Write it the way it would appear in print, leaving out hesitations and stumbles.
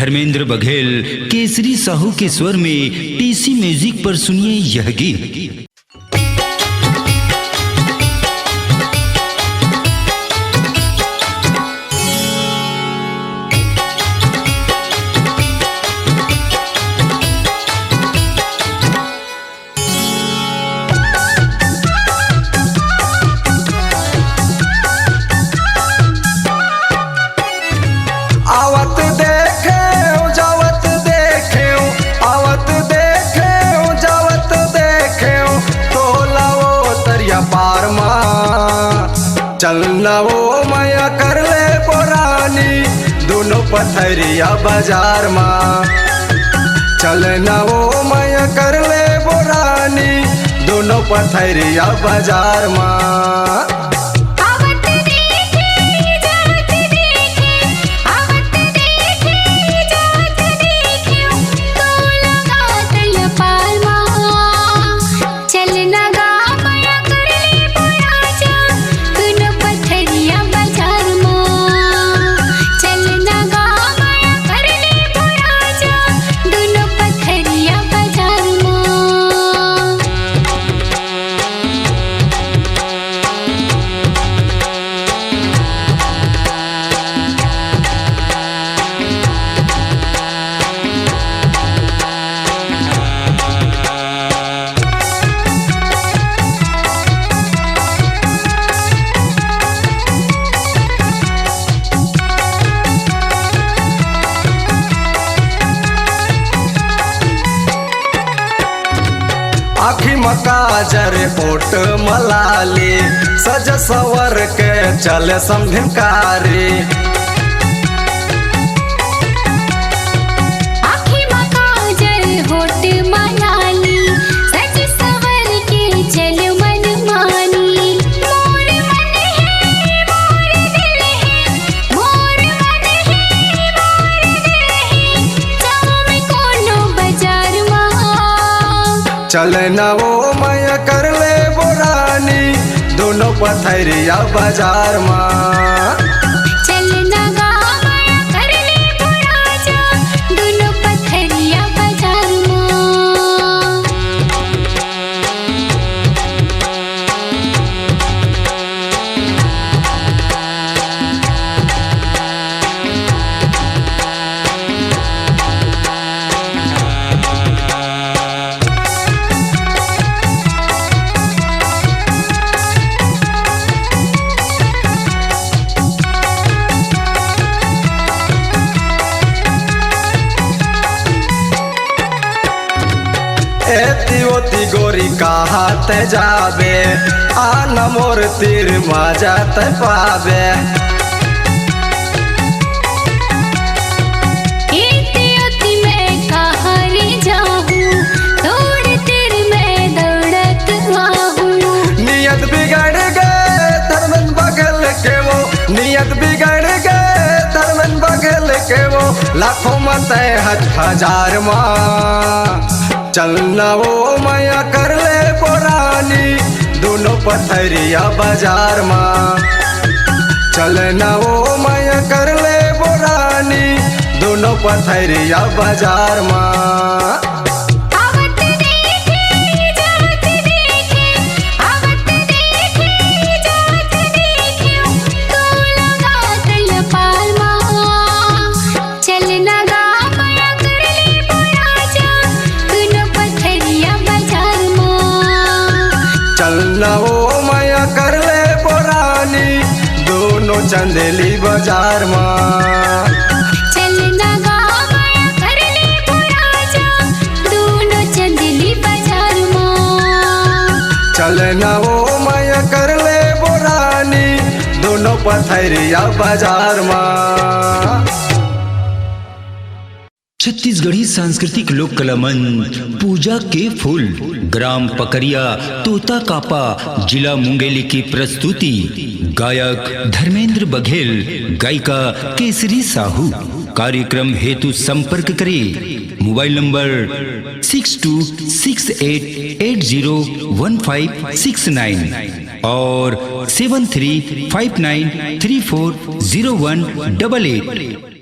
धर्मेंद्र बघेल, केसरी साहू के स्वर में टीसी म्यूजिक पर सुनिए यह गीत। आवत देखे जावत देखे आवत देखे जावत देखे तोला वो तरिया पार माँ चलना वो माया कर ले पुरानी दोनों पथरिया बाजार माँ चलना वो माया कर ले पुरानी दोनों पथरिया बाजार माँ। आखी मकाजर ओट मलाली सज सवर के चल समझकारी आखी मकाजर होट मलाली सज सवर के चल मनमानी मोर मन है मोर दिल है मोर मन है मोर दिल है जाऊं मैं कोनो बाजार माँ चलना वो माया कर ले पुरानी दोनों पथरिया बाजार माँ चलना गा माया कर ले पुराजा दोनों पथरिया बाजार माँ। एती ओती गोरी कहात जाबे आन मोर तीर मजात पाबे एती ओती मैं कहाँ रे जाऊं दौड़ तेर मैं दौड़त आहूं नियत बिगड़ गए धर्मन बगल के वो नियत बिगड़ गए धर्मन बगल के वो लाखों मत हजार माँ चलना वो माया कर ले पुरानी दोनों पथरिया बाजार माँ चलना वो माया कर ले पुरानी दोनों पथरिया बाजार माँ। आवत देखे जात देखे आवत देखे जात देखे तोला गा तल पाल माँ चलना गा माया कर ले पुराजा दोनों पथरिया बाजार माँ चलना वो माया कर ले पुरानी दोनों चंदेली बाजार माँ चलना गा माया कर ले पुराजा दोनों चंदली बाजार माँ चलना वो माया कर ले पुरानी दोनों पथरिया बाजार माँ। छत्तीसगढ़ी सांस्कृतिक लोक कला मंच पूजा के फूल ग्राम पकरिया तोता कापा जिला मुंगेली की प्रस्तुति गायक धर्मेंद्र बघेल गायिका केसरी साहू। कार्यक्रम हेतु संपर्क करें मोबाइल नंबर 6268801569 और 7359340188।